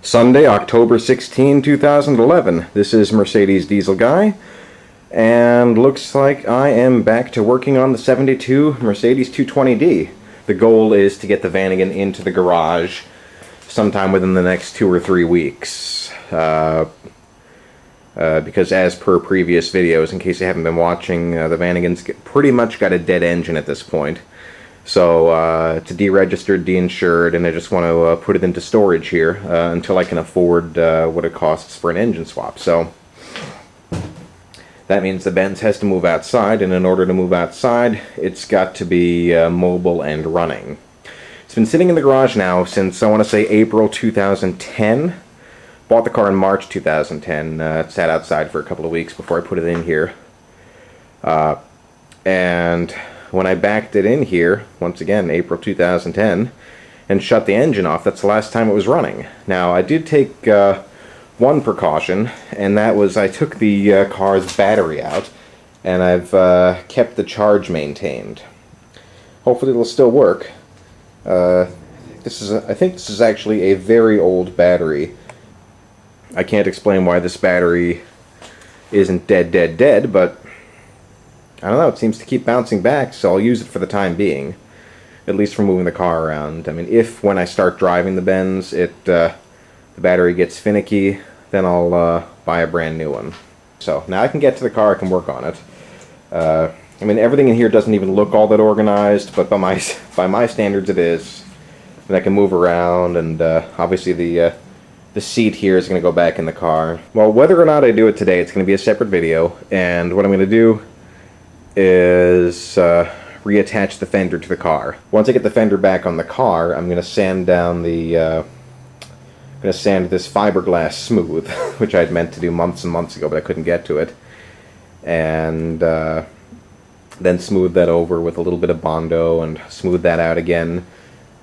Sunday, October 16, 2011. This is Mercedes Diesel Guy, and looks like I am back to working on the 72 Mercedes 220D. The goal is to get the Vanagon into the garage sometime within the next 2 or 3 weeks. Because as per previous videos, in case you haven't been watching, the Vanagon's pretty much got a dead engine at this point. So it's deregistered, deinsured, and I just want to put it into storage here until I can afford what it costs for an engine swap. So that means the Benz has to move outside, and in order to move outside, it's got to be mobile and running. It's been sitting in the garage now since, I want to say, April 2010. Bought the car in March 2010. It sat outside for a couple of weeks before I put it in here. And when I backed it in here, once again, April 2010, and shut the engine off, that's the last time it was running. Now, I did take one precaution, and that was I took the car's battery out, and I've kept the charge maintained. Hopefully it'll still work. I think this is actually a very old battery. I can't explain why this battery isn't dead, but I don't know, it seems to keep bouncing back, so I'll use it for the time being, at least for moving the car around. I mean, if when I start driving the Benz, the battery gets finicky, then I'll buy a brand new one. So now I can get to the car, I can work on it. I mean, everything in here doesn't even look all that organized, but by my standards it is. And I can move around, and obviously the seat here is going to go back in the car. Well, whether or not I do it today, it's going to be a separate video, and what I'm going to do is reattach the fender to the car. Once I get the fender back on the car, I'm going to sand down I'm going to sand this fiberglass smooth, which I'd meant to do months and months ago, but I couldn't get to it. And then smooth that over with a little bit of Bondo and smooth that out again.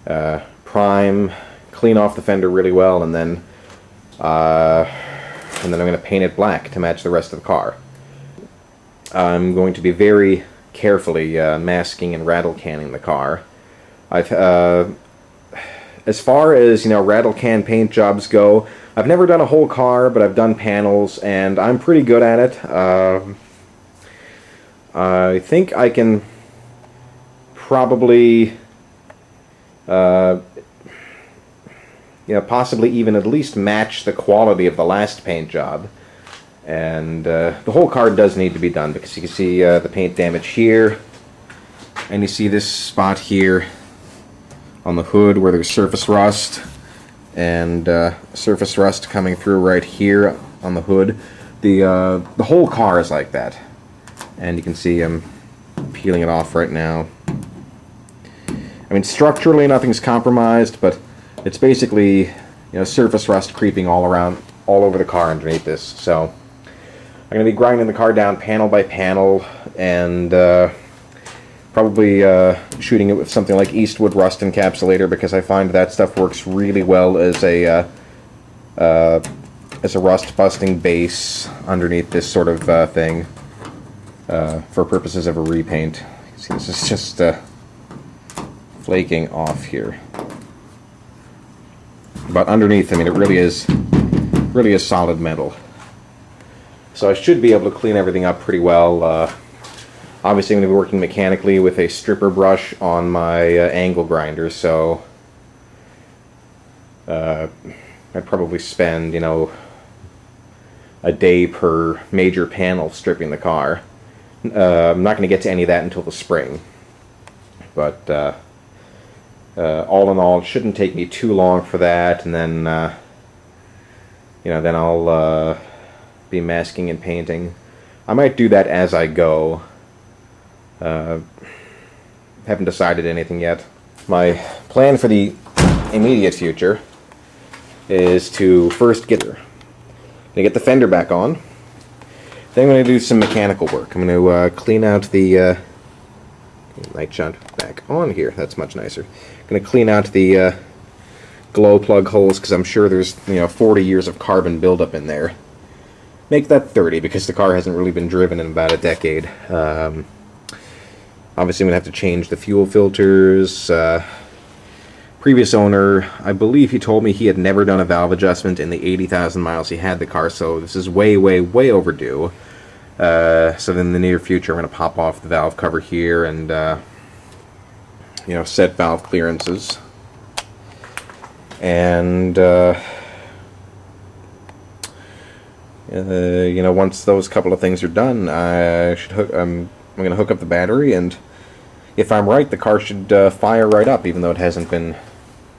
Prime, clean off the fender really well, and then I'm going to paint it black to match the rest of the car. I'm going to be very carefully masking and rattle canning the car. As far as, rattle can paint jobs go, I've never done a whole car, but I've done panels, and I'm pretty good at it. I think I can probably, possibly even at least match the quality of the last paint job. And the whole car does need to be done, because you can see the paint damage here, and you see this spot here on the hood where there's surface rust, and surface rust coming through right here on the hood. The whole car is like that, and you can see I'm peeling it off right now. I mean, structurally nothing's compromised, but it's basically surface rust creeping all over the car underneath this. So I'm going to be grinding the car down panel by panel, and probably shooting it with something like Eastwood rust encapsulator, because I find that stuff works really well as a rust-busting base underneath this sort of thing for purposes of a repaint. You can see this is just flaking off here. But underneath, I mean, it really is solid metal. So I should be able to clean everything up pretty well. Obviously I'm going to be working mechanically with a stripper brush on my angle grinder, so I'd probably spend, a day per major panel stripping the car. I'm not going to get to any of that until the spring. But all in all, it shouldn't take me too long for that, and then then I'll be masking and painting. I might do that as I go. Haven't decided anything yet. My plan for the immediate future is to first get the fender back on. Then I'm going to do some mechanical work. I'm going to clean out the light shot back on here. That's much nicer. I'm going to clean out the glow plug holes, because I'm sure there's 40 years of carbon buildup in there. Make that 30, because the car hasn't really been driven in about a decade. Obviously I'm going to have to change the fuel filters, previous owner, I believe he told me he had never done a valve adjustment in the 80,000 miles he had the car, so this is way, way, way overdue. So then in the near future, I'm going to pop off the valve cover here and, you know, set valve clearances. And, you know, once those couple of things are done, I'm going to hook up the battery, and if I'm right, the car should fire right up, even though it hasn't been,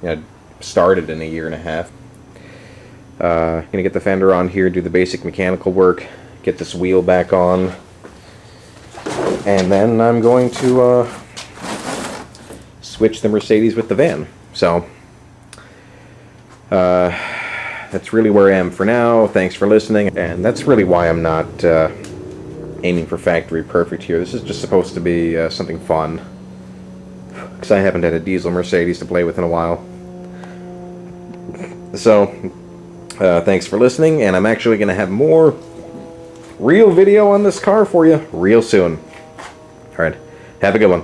you know, started in a year and a half. Going to get the fender on here, do the basic mechanical work, get this wheel back on, and then I'm going to switch the Mercedes with the van. So that's really where I am for now. Thanks for listening, and that's really why I'm not aiming for factory perfect here. This is just supposed to be something fun, because I haven't had a diesel Mercedes to play with in a while. So thanks for listening, and I'm actually going to have more real video on this car for you real soon. Alright, have a good one.